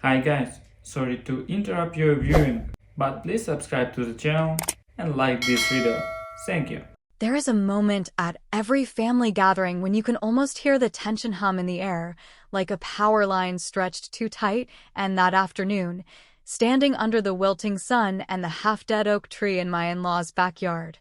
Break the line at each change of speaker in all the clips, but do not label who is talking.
Hi guys, sorry to interrupt your viewing, but please subscribe to the channel and like this video. Thank you.
There is a moment at every family gathering when you can almost hear the tension hum in the air, like a power line stretched too tight, and that afternoon, standing under the wilting sun and the half-dead oak tree in my in-laws' backyard.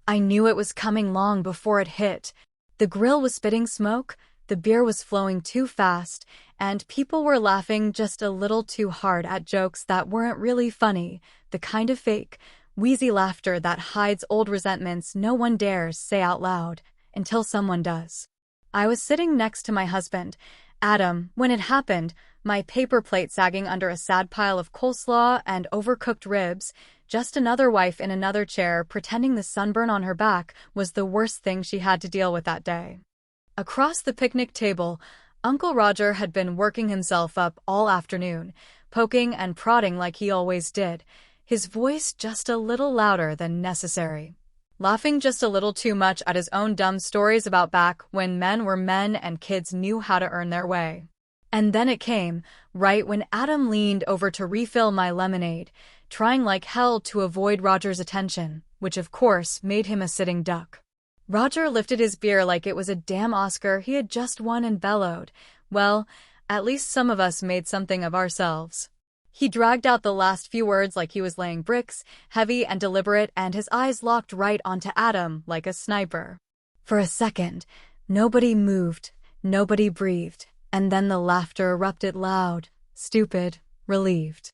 I knew it was coming long before it hit. The grill was spitting smoke, the beer was flowing too fast, and people were laughing just a little too hard at jokes that weren't really funny, the kind of fake, wheezy laughter that hides old resentments no one dares say out loud, until someone does. I was sitting next to my husband, Adam, when it happened, my paper plate sagging under a sad pile of coleslaw and overcooked ribs, just another wife in another chair pretending the sunburn on her back was the worst thing she had to deal with that day. Across the picnic table, Uncle Roger had been working himself up all afternoon, poking and prodding like he always did, his voice just a little louder than necessary. Laughing just a little too much at his own dumb stories about back when men were men and kids knew how to earn their way. And then it came, right when Adam leaned over to refill my lemonade, trying like hell to avoid Roger's attention, which of course made him a sitting duck. Roger lifted his beer like it was a damn Oscar he had just won and bellowed, "Well, at least some of us made something of ourselves." He dragged out the last few words like he was laying bricks, heavy and deliberate, and his eyes locked right onto Adam like a sniper. For a second, nobody moved, nobody breathed, and then the laughter erupted loud, stupid, relieved.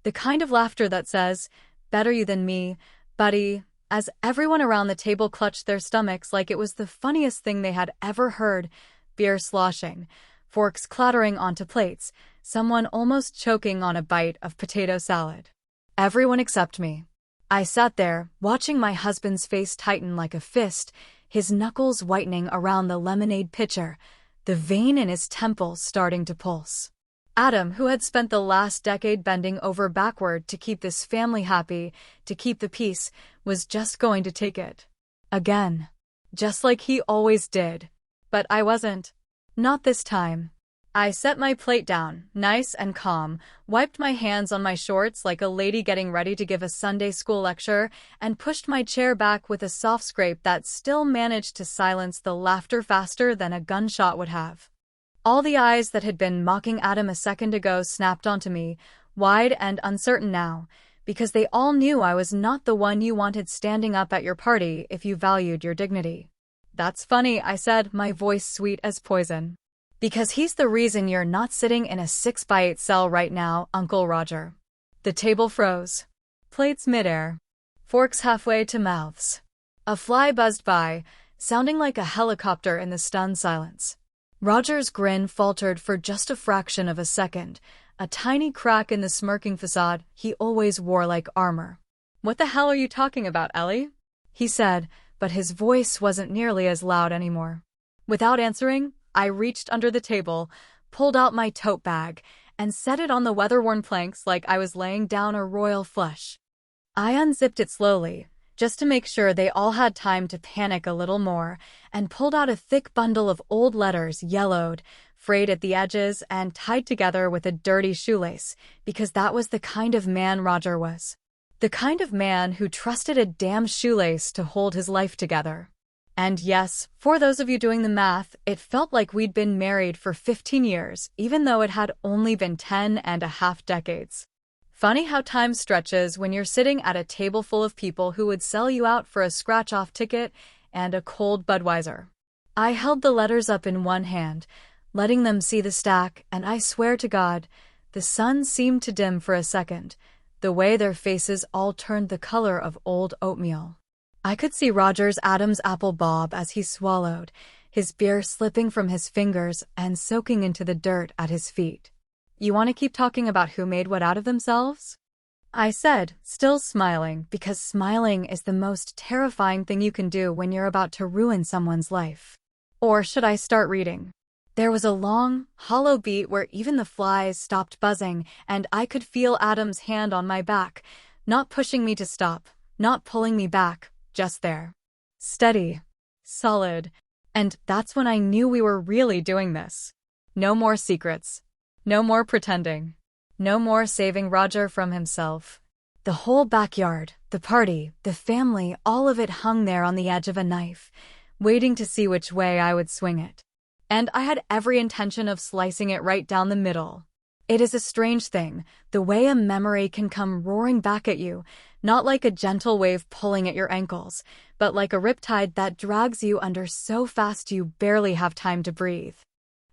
The kind of laughter that says, "Better you than me, buddy," as everyone around the table clutched their stomachs like it was the funniest thing they had ever heard, beer sloshing, forks clattering onto plates, someone almost choking on a bite of potato salad. Everyone except me. I sat there, watching my husband's face tighten like a fist, his knuckles whitening around the lemonade pitcher, the vein in his temple starting to pulse. Adam, who had spent the last decade bending over backward to keep this family happy, to keep the peace, was just going to take it. Again. Just like he always did. But I wasn't. Not this time. I set my plate down, nice and calm, wiped my hands on my shorts like a lady getting ready to give a Sunday school lecture, and pushed my chair back with a soft scrape that still managed to silence the laughter faster than a gunshot would have. All the eyes that had been mocking Adam a second ago snapped onto me, wide and uncertain now, because they all knew I was not the one you wanted standing up at your party if you valued your dignity. "That's funny," I said, my voice sweet as poison. "Because he's the reason you're not sitting in a 6x8 cell right now, Uncle Roger." The table froze. Plates midair. Forks halfway to mouths. A fly buzzed by, sounding like a helicopter in the stunned silence. Roger's grin faltered for just a fraction of a second, a tiny crack in the smirking facade he always wore like armor. "What the hell are you talking about, Ellie?" he said, but his voice wasn't nearly as loud anymore. Without answering, I reached under the table, pulled out my tote bag, and set it on the weather-worn planks like I was laying down a royal flush. I unzipped it slowly, just to make sure they all had time to panic a little more, and pulled out a thick bundle of old letters, yellowed, frayed at the edges, and tied together with a dirty shoelace, because that was the kind of man Roger was. The kind of man who trusted a damn shoelace to hold his life together. And yes, for those of you doing the math, it felt like we'd been married for 15 years, even though it had only been 10.5 decades. Funny how time stretches when you're sitting at a table full of people who would sell you out for a scratch-off ticket and a cold Budweiser. I held the letters up in one hand, letting them see the stack, and I swear to God, the sun seemed to dim for a second, the way their faces all turned the color of old oatmeal. I could see Adam's apple bob as he swallowed, his beer slipping from his fingers and soaking into the dirt at his feet. "You want to keep talking about who made what out of themselves?" I said, still smiling, because smiling is the most terrifying thing you can do when you're about to ruin someone's life. Or should I start reading? There was a long, hollow beat where even the flies stopped buzzing, and I could feel Adam's hand on my back, not pushing me to stop, not pulling me back, just there. Steady. Solid. And that's when I knew we were really doing this. No more secrets. No more pretending. No more saving Roger from himself. The whole backyard, the party, the family, all of it hung there on the edge of a knife, waiting to see which way I would swing it. And I had every intention of slicing it right down the middle. It is a strange thing, the way a memory can come roaring back at you, not like a gentle wave pulling at your ankles, but like a riptide that drags you under so fast you barely have time to breathe.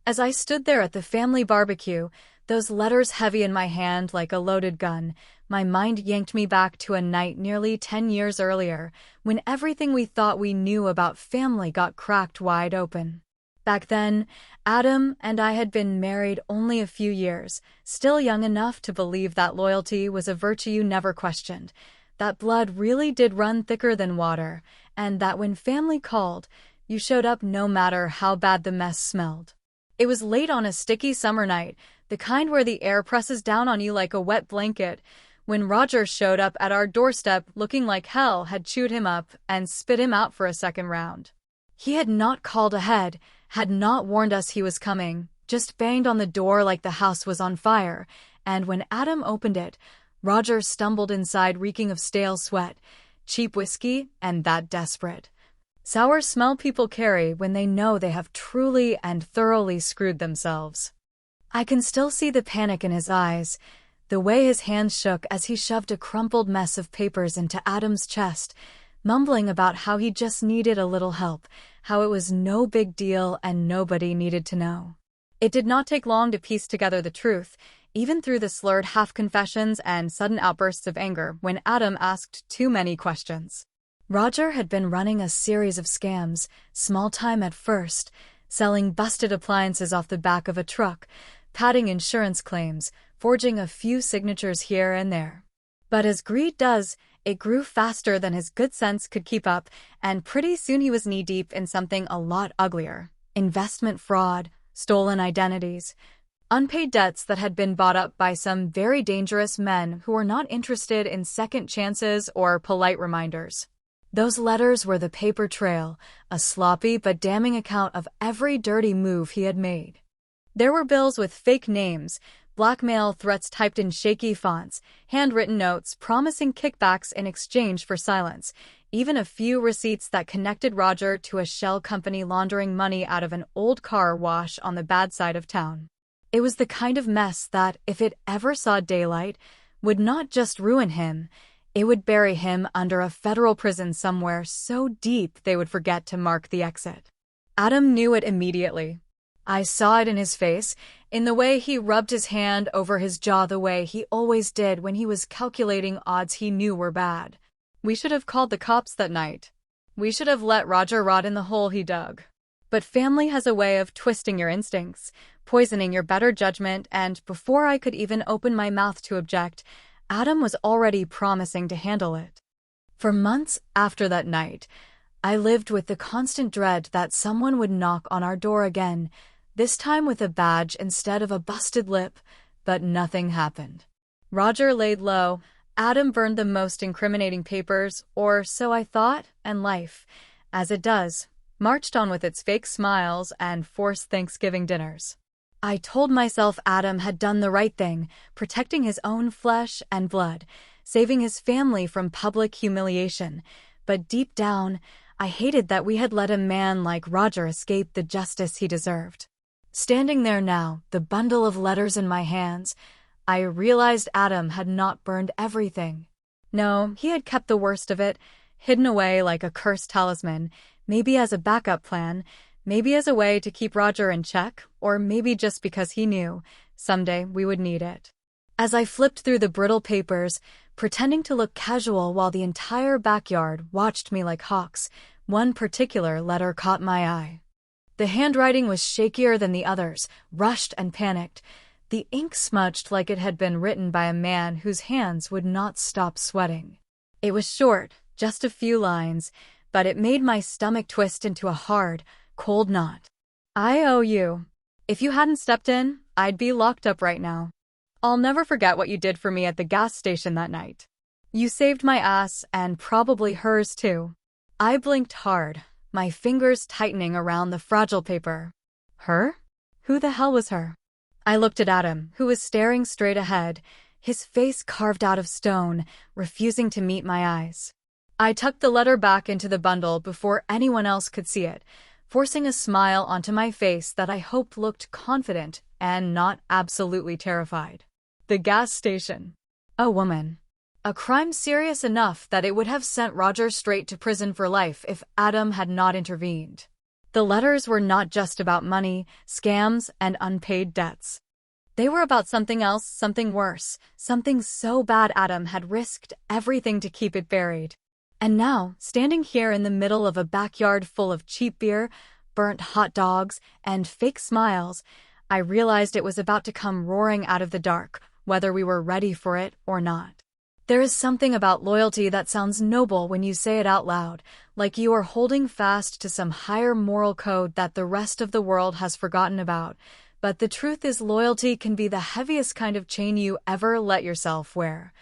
As I stood there at the family barbecue, those letters heavy in my hand like a loaded gun, my mind yanked me back to a night nearly 10 years earlier, when everything we thought we knew about family got cracked wide open. Back then, Adam and I had been married only a few years, still young enough to believe that loyalty was a virtue you never questioned, that blood really did run thicker than water, and that when family called, you showed up no matter how bad the mess smelled. It was late on a sticky summer night, the kind where the air presses down on you like a wet blanket, when Roger showed up at our doorstep looking like hell had chewed him up and spit him out for a second round. He had not called ahead, had not warned us he was coming, just banged on the door like the house was on fire, and when Adam opened it, Roger stumbled inside reeking of stale sweat, cheap whiskey, and that desperate, sour smell people carry when they know they have truly and thoroughly screwed themselves. I can still see the panic in his eyes, the way his hands shook as he shoved a crumpled mess of papers into Adam's chest, mumbling about how he just needed a little help, how it was no big deal and nobody needed to know. It did not take long to piece together the truth, even through the slurred half-confessions and sudden outbursts of anger when Adam asked too many questions. Roger had been running a series of scams, small-time at first, selling busted appliances off the back of a truck, padding insurance claims, forging a few signatures here and there. But as greed does, it grew faster than his good sense could keep up, and pretty soon he was knee-deep in something a lot uglier. Investment fraud, stolen identities, unpaid debts that had been bought up by some very dangerous men who were not interested in second chances or polite reminders. Those letters were the paper trail, a sloppy but damning account of every dirty move he had made. There were bills with fake names, blackmail threats typed in shaky fonts, handwritten notes promising kickbacks in exchange for silence, even a few receipts that connected Roger to a shell company laundering money out of an old car wash on the bad side of town. It was the kind of mess that, if it ever saw daylight, would not just ruin him, it would bury him under a federal prison somewhere so deep they would forget to mark the exit. Adam knew it immediately. I saw it in his face, in the way he rubbed his hand over his jaw the way he always did when he was calculating odds he knew were bad. We should have called the cops that night. We should have let Roger rot in the hole he dug. But family has a way of twisting your instincts, poisoning your better judgment, and before I could even open my mouth to object, Adam was already promising to handle it. For months after that night, I lived with the constant dread that someone would knock on our door again, this time with a badge instead of a busted lip, but nothing happened. Roger laid low, Adam burned the most incriminating papers, or so I thought, and life, as it does, marched on with its fake smiles and forced Thanksgiving dinners. I told myself Adam had done the right thing, protecting his own flesh and blood, saving his family from public humiliation, but deep down, I hated that we had let a man like Roger escape the justice he deserved. Standing there now, the bundle of letters in my hands, I realized Adam had not burned everything. No, he had kept the worst of it, hidden away like a cursed talisman, maybe as a backup plan, maybe as a way to keep Roger in check, or maybe just because he knew someday we would need it. As I flipped through the brittle papers, pretending to look casual while the entire backyard watched me like hawks, one particular letter caught my eye. The handwriting was shakier than the others, rushed and panicked, the ink smudged like it had been written by a man whose hands would not stop sweating. It was short, just a few lines, but it made my stomach twist into a hard, cold knot. I owe you. If you hadn't stepped in, I'd be locked up right now. I'll never forget what you did for me at the gas station that night. You saved my ass and probably hers too. I blinked hard, my fingers tightening around the fragile paper. Her? Who the hell was her? I looked at Adam, who was staring straight ahead, his face carved out of stone, refusing to meet my eyes. I tucked the letter back into the bundle before anyone else could see it, forcing a smile onto my face that I hoped looked confident and not absolutely terrified. The gas station. A woman. A crime serious enough that it would have sent Roger straight to prison for life if Adam had not intervened. The letters were not just about money, scams, and unpaid debts. They were about something else, something worse, something so bad Adam had risked everything to keep it buried. And now, standing here in the middle of a backyard full of cheap beer, burnt hot dogs, and fake smiles, I realized it was about to come roaring out of the dark, whether we were ready for it or not. There is something about loyalty that sounds noble when you say it out loud, like you are holding fast to some higher moral code that the rest of the world has forgotten about. But the truth is, loyalty can be the heaviest kind of chain you ever let yourself wear.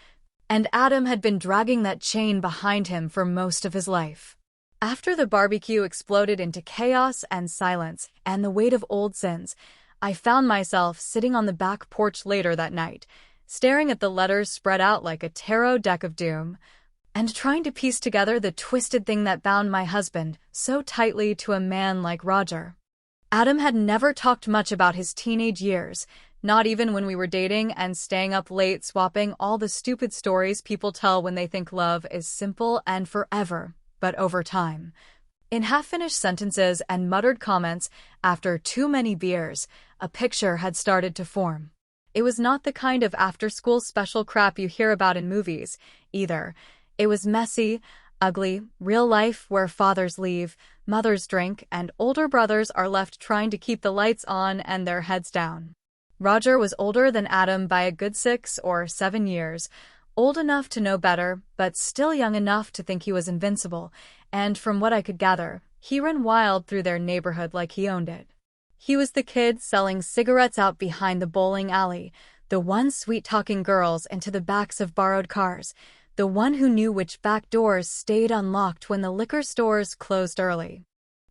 And Adam had been dragging that chain behind him for most of his life. After the barbecue exploded into chaos and silence and the weight of old sins, I found myself sitting on the back porch later that night, staring at the letters spread out like a tarot deck of doom, and trying to piece together the twisted thing that bound my husband so tightly to a man like Roger. Adam had never talked much about his teenage years, not even when we were dating and staying up late swapping all the stupid stories people tell when they think love is simple and forever, but over time. In half-finished sentences and muttered comments, after too many beers, a picture had started to form. It was not the kind of after-school special crap you hear about in movies, either. It was messy, ugly, real life where fathers leave, mothers drink, and older brothers are left trying to keep the lights on and their heads down. Roger was older than Adam by a good 6 or 7 years, old enough to know better, but still young enough to think he was invincible, and from what I could gather, he ran wild through their neighborhood like he owned it. He was the kid selling cigarettes out behind the bowling alley, the one sweet-talking girls into the backs of borrowed cars, the one who knew which back doors stayed unlocked when the liquor stores closed early.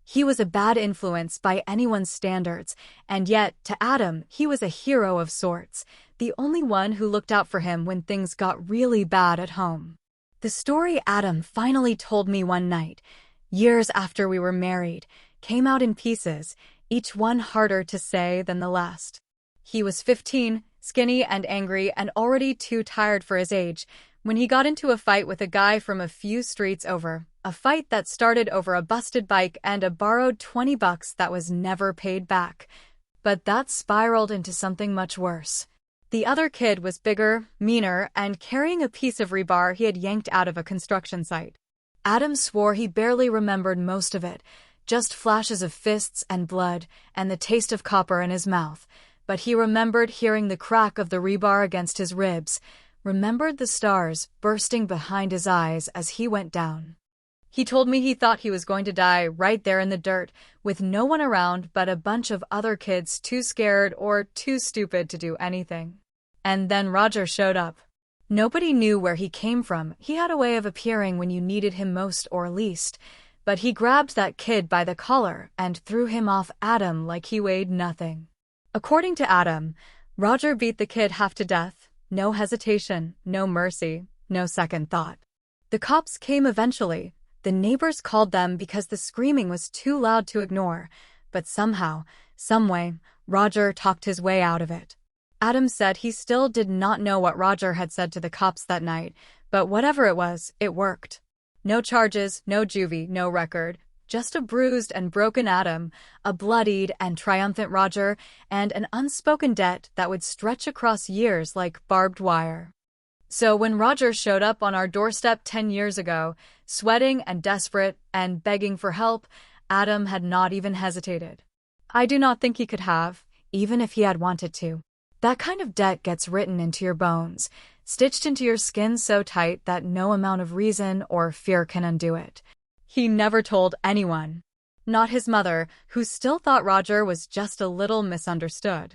He was a bad influence by anyone's standards, and yet, to Adam, he was a hero of sorts, the only one who looked out for him when things got really bad at home. The story Adam finally told me one night, years after we were married, came out in pieces, each one harder to say than the last. He was 15, skinny and angry and already too tired for his age, when he got into a fight with a guy from a few streets over, a fight that started over a busted bike and a borrowed $20 that was never paid back. But that spiraled into something much worse. The other kid was bigger, meaner, and carrying a piece of rebar he had yanked out of a construction site. Adam swore he barely remembered most of it, just flashes of fists and blood and the taste of copper in his mouth, but he remembered hearing the crack of the rebar against his ribs, remembered the stars bursting behind his eyes as he went down. He told me he thought he was going to die right there in the dirt, with no one around but a bunch of other kids too scared or too stupid to do anything. And then Roger showed up. Nobody knew where he came from. He had a way of appearing when you needed him most or least, but he grabbed that kid by the collar and threw him off Adam like he weighed nothing. According to Adam, Roger beat the kid half to death, no hesitation, no mercy, no second thought. The cops came eventually. The neighbors called them because the screaming was too loud to ignore, but somehow, someway, Roger talked his way out of it. Adam said he still did not know what Roger had said to the cops that night, but whatever it was, it worked. No charges, no juvie, no record, just a bruised and broken Adam, a bloodied and triumphant Roger, and an unspoken debt that would stretch across years like barbed wire. So when Roger showed up on our doorstep 10 years ago, sweating and desperate and begging for help, Adam had not even hesitated. I do not think he could have, even if he had wanted to. That kind of debt gets written into your bones, stitched into your skin so tight that no amount of reason or fear can undo it. He never told anyone. Not his mother, who still thought Roger was just a little misunderstood.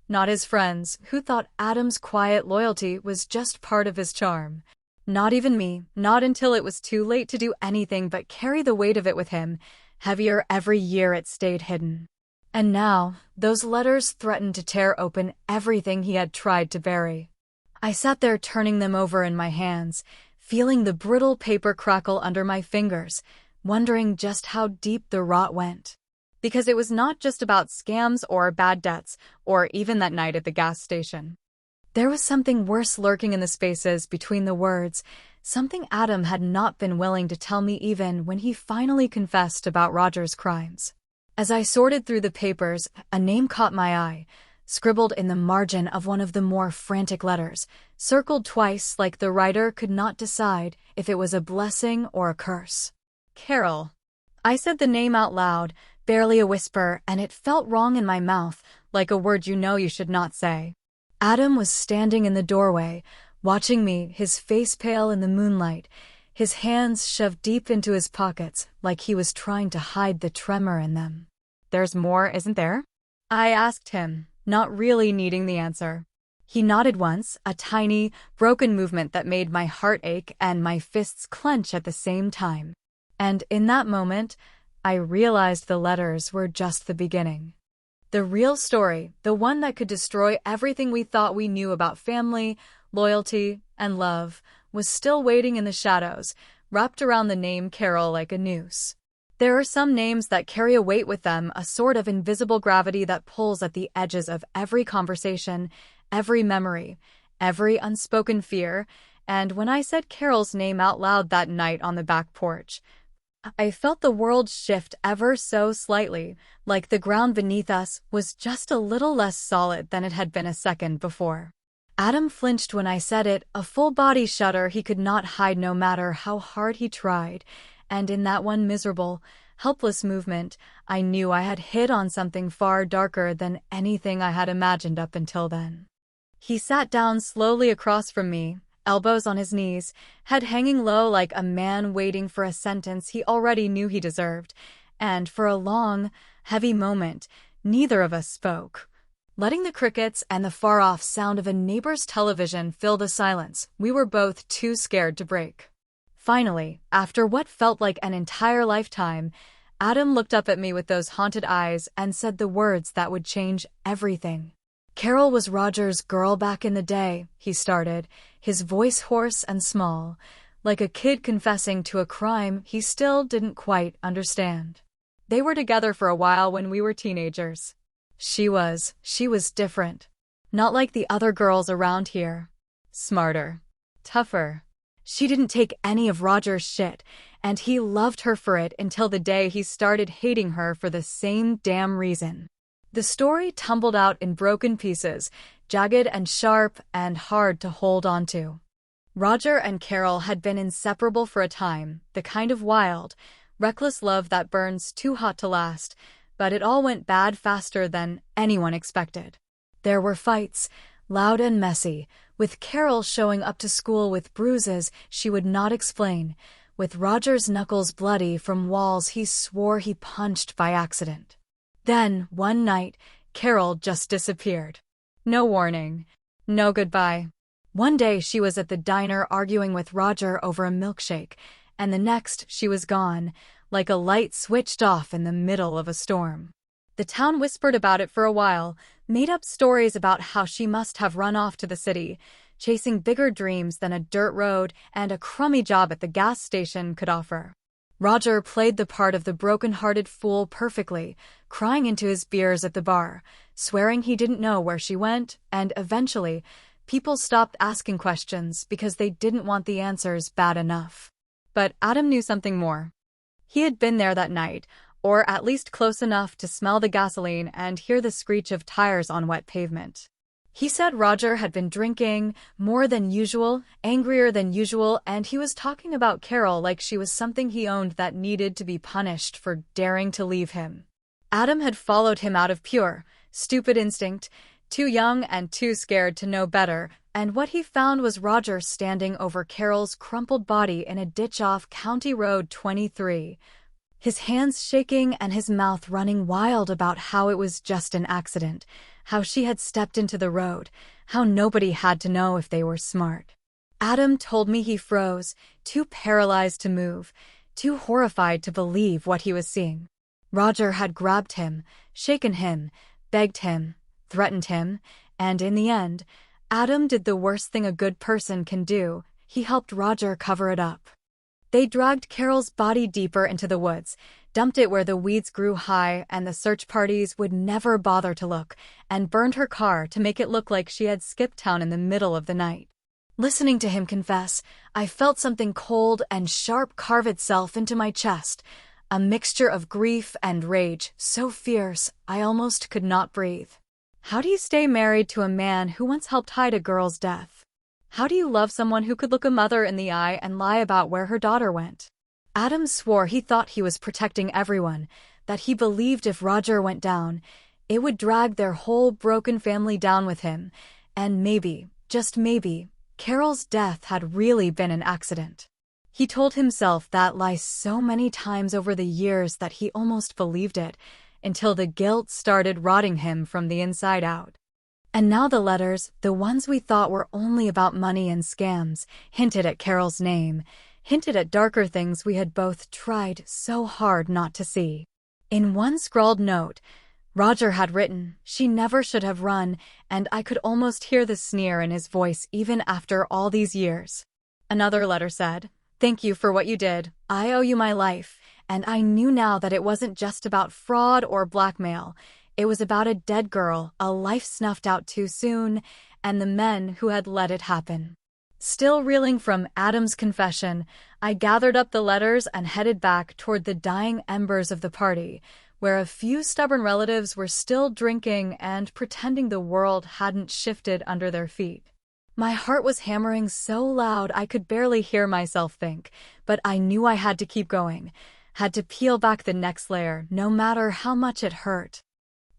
Not his friends, who thought Adam's quiet loyalty was just part of his charm. Not even me, not until it was too late to do anything but carry the weight of it with him. Heavier every year it stayed hidden. And now, those letters threatened to tear open everything he had tried to bury. I sat there turning them over in my hands, feeling the brittle paper crackle under my fingers, wondering just how deep the rot went. Because it was not just about scams or bad debts, or even that night at the gas station. There was something worse lurking in the spaces between the words, something Adam had not been willing to tell me even when he finally confessed about Roger's crimes. As I sorted through the papers, a name caught my eye, scribbled in the margin of one of the more frantic letters, circled twice like the writer could not decide if it was a blessing or a curse. Carol. I said the name out loud, barely a whisper, and it felt wrong in my mouth, like a word you know you should not say. Adam was standing in the doorway, watching me, his face pale in the moonlight, his hands shoved deep into his pockets, like he was trying to hide the tremor in them. "There's more, isn't there?" I asked him, not really needing the answer. He nodded once, a tiny, broken movement that made my heart ache and my fists clench at the same time. And in that moment, I realized the letters were just the beginning. The real story, the one that could destroy everything we thought we knew about family, loyalty, and love, was still waiting in the shadows, wrapped around the name Carol like a noose. There are some names that carry a weight with them, a sort of invisible gravity that pulls at the edges of every conversation, every memory, every unspoken fear, and when I said Carol's name out loud that night on the back porch, I felt the world shift ever so slightly, like the ground beneath us was just a little less solid than it had been a second before. Adam flinched when I said it, a full-body shudder he could not hide no matter how hard he tried, and in that one miserable, helpless movement, I knew I had hit on something far darker than anything I had imagined up until then. He sat down slowly across from me, elbows on his knees, head hanging low like a man waiting for a sentence he already knew he deserved, and for a long, heavy moment, neither of us spoke. Letting the crickets and the far-off sound of a neighbor's television fill the silence, we were both too scared to break. Finally, after what felt like an entire lifetime, Adam looked up at me with those haunted eyes and said the words that would change everything. "Carol was Roger's girl back in the day," he started, his voice hoarse and small, like a kid confessing to a crime he still didn't quite understand. "They were together for a while when we were teenagers. She was different. Not like the other girls around here. Smarter. Tougher. She didn't take any of Roger's shit, and he loved her for it until the day he started hating her for the same damn reason." The story tumbled out in broken pieces, jagged and sharp and hard to hold onto. Roger and Carol had been inseparable for a time, the kind of wild, reckless love that burns too hot to last, but it all went bad faster than anyone expected. There were fights, loud and messy, with Carol showing up to school with bruises she would not explain, with Roger's knuckles bloody from walls he swore he punched by accident. Then, one night, Carol just disappeared. No warning. No goodbye. One day she was at the diner arguing with Roger over a milkshake, and the next she was gone, like a light switched off in the middle of a storm. The town whispered about it for a while, made up stories about how she must have run off to the city, chasing bigger dreams than a dirt road and a crummy job at the gas station could offer. Roger played the part of the broken-hearted fool perfectly, crying into his beers at the bar, swearing he didn't know where she went, and eventually, people stopped asking questions because they didn't want the answers bad enough. But Adam knew something more. He had been there that night, or at least close enough to smell the gasoline and hear the screech of tires on wet pavement. He said Roger had been drinking, more than usual, angrier than usual, and he was talking about Carol like she was something he owned that needed to be punished for daring to leave him. Adam had followed him out of pure, stupid instinct, too young and too scared to know better, and what he found was Roger standing over Carol's crumpled body in a ditch off County Road 23, his hands shaking and his mouth running wild about how it was just an accident, how she had stepped into the road, how nobody had to know if they were smart. Adam told me he froze, too paralyzed to move, too horrified to believe what he was seeing. Roger had grabbed him, shaken him, begged him, threatened him, and in the end, Adam did the worst thing a good person can do. He helped Roger cover it up. They dragged Carol's body deeper into the woods, dumped it where the weeds grew high and the search parties would never bother to look, and burned her car to make it look like she had skipped town in the middle of the night. Listening to him confess, I felt something cold and sharp carve itself into my chest, a mixture of grief and rage so fierce I almost could not breathe. How do you stay married to a man who once helped hide a girl's death? How do you love someone who could look a mother in the eye and lie about where her daughter went? Adam swore he thought he was protecting everyone, that he believed if Roger went down, it would drag their whole broken family down with him, and maybe, just maybe, Carol's death had really been an accident. He told himself that lie so many times over the years that he almost believed it, until the guilt started rotting him from the inside out. And now the letters, the ones we thought were only about money and scams, hinted at Carol's name, hinted at darker things we had both tried so hard not to see. In one scrawled note, Roger had written, "She never should have run," and I could almost hear the sneer in his voice even after all these years. Another letter said, "Thank you for what you did. I owe you my life," and I knew now that it wasn't just about fraud or blackmail. It was about a dead girl, a life snuffed out too soon, and the men who had let it happen. Still reeling from Adam's confession, I gathered up the letters and headed back toward the dying embers of the party, where a few stubborn relatives were still drinking and pretending the world hadn't shifted under their feet. My heart was hammering so loud I could barely hear myself think, but I knew I had to keep going, had to peel back the next layer, no matter how much it hurt.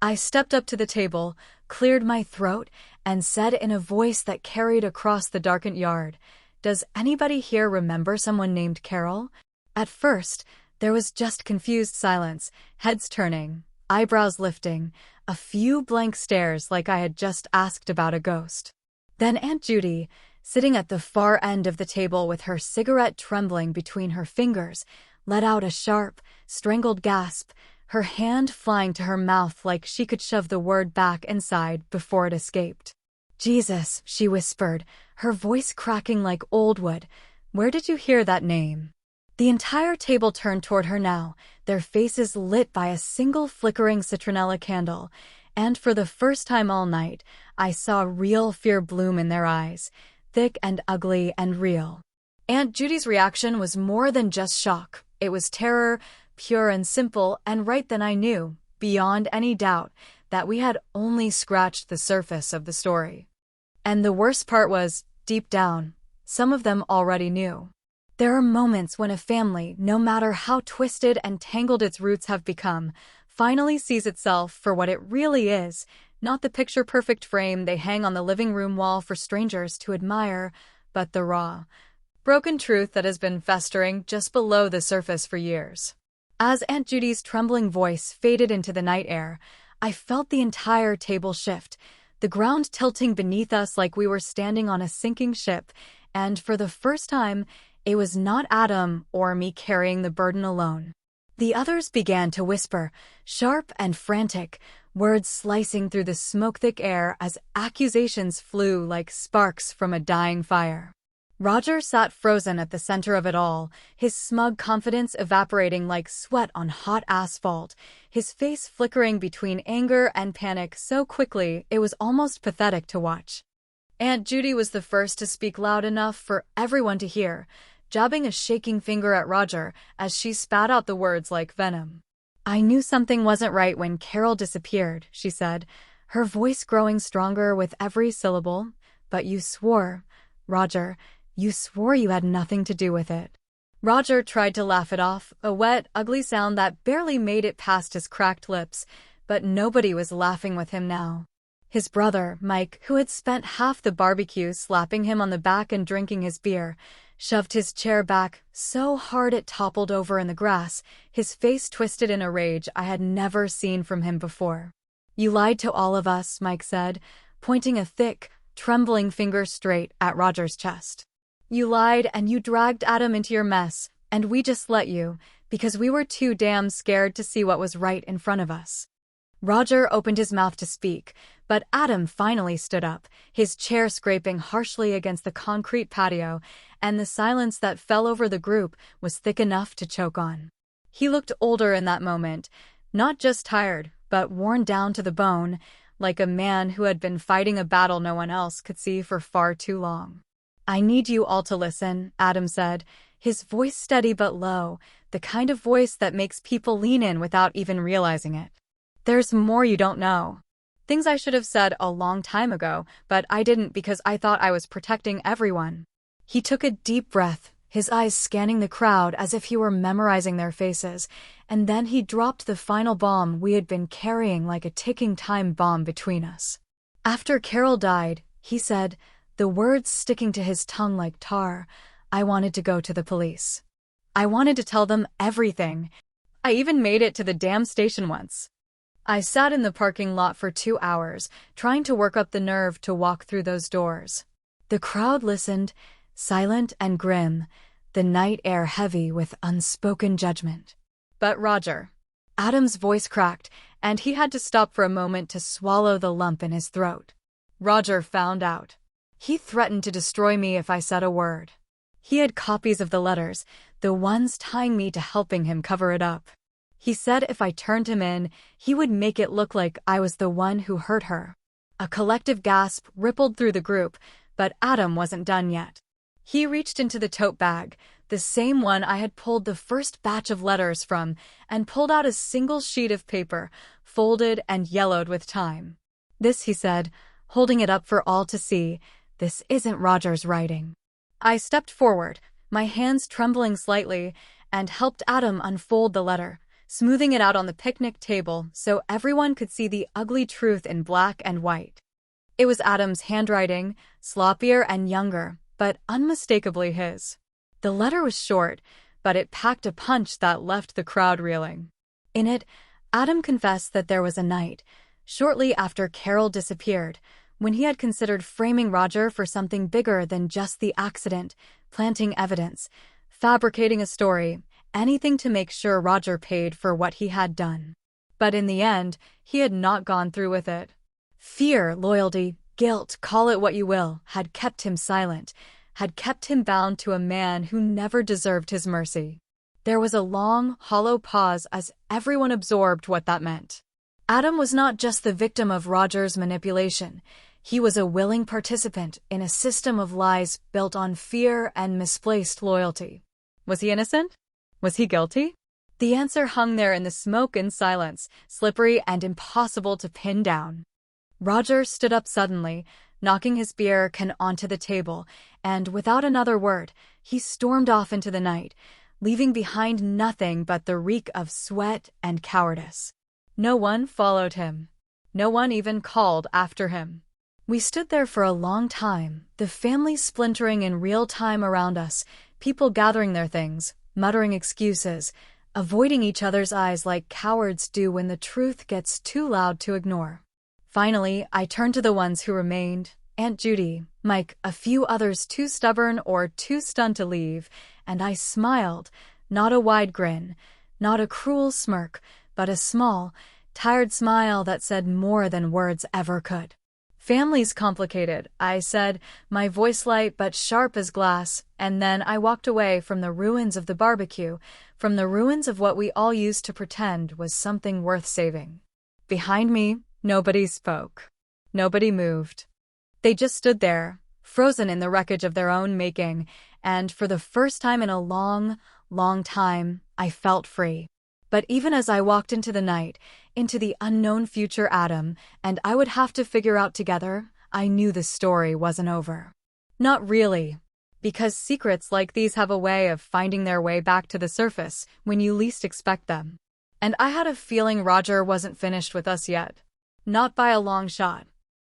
I stepped up to the table, cleared my throat, and said in a voice that carried across the darkened yard, "Does anybody here remember someone named Carol?" At first, there was just confused silence, heads turning, eyebrows lifting, a few blank stares like I had just asked about a ghost. Then Aunt Judy, sitting at the far end of the table with her cigarette trembling between her fingers, let out a sharp, strangled gasp, her hand flying to her mouth like she could shove the word back inside before it escaped. "Jesus," she whispered, her voice cracking like old wood. "Where did you hear that name?" The entire table turned toward her now, their faces lit by a single flickering citronella candle, and for the first time all night, I saw real fear bloom in their eyes, thick and ugly and real. Aunt Judy's reaction was more than just shock. It was terror, pure and simple, and right then I knew, beyond any doubt, that we had only scratched the surface of the story. And the worst part was, deep down, some of them already knew. There are moments when a family, no matter how twisted and tangled its roots have become, finally sees itself for what it really is, not the picture-perfect frame they hang on the living room wall for strangers to admire, but the raw, broken truth that has been festering just below the surface for years. As Aunt Judy's trembling voice faded into the night air, I felt the entire table shift, the ground tilting beneath us like we were standing on a sinking ship, and for the first time, it was not Adam or me carrying the burden alone. The others began to whisper, sharp and frantic, words slicing through the smoke-thick air as accusations flew like sparks from a dying fire. Roger sat frozen at the center of it all, his smug confidence evaporating like sweat on hot asphalt, his face flickering between anger and panic so quickly it was almost pathetic to watch. Aunt Judy was the first to speak loud enough for everyone to hear, jabbing a shaking finger at Roger as she spat out the words like venom. "I knew something wasn't right when Carol disappeared," she said, her voice growing stronger with every syllable. "But you swore, Roger, you swore you had nothing to do with it." Roger tried to laugh it off, a wet, ugly sound that barely made it past his cracked lips, but nobody was laughing with him now. His brother, Mike, who had spent half the barbecue slapping him on the back and drinking his beer, shoved his chair back so hard it toppled over in the grass, his face twisted in a rage I had never seen from him before. "You lied to all of us," Mike said, pointing a thick, trembling finger straight at Roger's chest. "You lied and you dragged Adam into your mess, and we just let you, because we were too damn scared to see what was right in front of us. Roger opened his mouth to speak, but Adam finally stood up, his chair scraping harshly against the concrete patio, and the silence that fell over the group was thick enough to choke on. He looked older in that moment, not just tired, but worn down to the bone, like a man who had been fighting a battle no one else could see for far too long. "I need you all to listen," Adam said, his voice steady but low, the kind of voice that makes people lean in without even realizing it. "There's more you don't know. Things I should have said a long time ago, but I didn't because I thought I was protecting everyone." He took a deep breath, his eyes scanning the crowd as if he were memorizing their faces, and then he dropped the final bomb we had been carrying like a ticking time bomb between us. "After Carol died," he said, the words sticking to his tongue like tar, "I wanted to go to the police. I wanted to tell them everything. I even made it to the damn station once. I sat in the parking lot for 2 hours, trying to work up the nerve to walk through those doors." The crowd listened, silent and grim, the night air heavy with unspoken judgment. "But Roger." Adam's voice cracked, and he had to stop for a moment to swallow the lump in his throat. "Roger found out. He threatened to destroy me if I said a word. He had copies of the letters, the ones tying me to helping him cover it up. He said if I turned him in, he would make it look like I was the one who hurt her." A collective gasp rippled through the group, but Adam wasn't done yet. He reached into the tote bag, the same one I had pulled the first batch of letters from, and pulled out a single sheet of paper, folded and yellowed with time. "This," he said, holding it up for all to see, "this isn't Roger's writing." I stepped forward, my hands trembling slightly, and helped Adam unfold the letter, smoothing it out on the picnic table so everyone could see the ugly truth in black and white. It was Adam's handwriting, sloppier and younger, but unmistakably his. The letter was short, but it packed a punch that left the crowd reeling. In it, Adam confessed that there was a night, shortly after Carol disappeared, when he had considered framing Roger for something bigger than just the accident, planting evidence, fabricating a story, anything to make sure Roger paid for what he had done. But in the end, he had not gone through with it. Fear, loyalty, guilt, call it what you will, had kept him silent, had kept him bound to a man who never deserved his mercy. There was a long, hollow pause as everyone absorbed what that meant. Adam was not just the victim of Roger's manipulation. He was a willing participant in a system of lies built on fear and misplaced loyalty. Was he innocent? Was he guilty? The answer hung there in the smoke and silence, slippery and impossible to pin down. Roger stood up suddenly, knocking his beer can onto the table, and without another word, he stormed off into the night, leaving behind nothing but the reek of sweat and cowardice. No one followed him. No one even called after him. We stood there for a long time, the family splintering in real time around us, people gathering their things, muttering excuses, avoiding each other's eyes like cowards do when the truth gets too loud to ignore. Finally, I turned to the ones who remained, Aunt Judy, Mike, a few others too stubborn or too stunned to leave, and I smiled, not a wide grin, not a cruel smirk, but a small, tired smile that said more than words ever could. "Family's complicated," I said, my voice light but sharp as glass, and then I walked away from the ruins of the barbecue, from the ruins of what we all used to pretend was something worth saving. Behind me, nobody spoke. Nobody moved. They just stood there, frozen in the wreckage of their own making, and for the first time in a long, long time, I felt free. But even as I walked into the night, into the unknown future Adam, and I would have to figure out together, I knew the story wasn't over. Not really. Because secrets like these have a way of finding their way back to the surface when you least expect them. And I had a feeling Roger wasn't finished with us yet. Not by a long shot.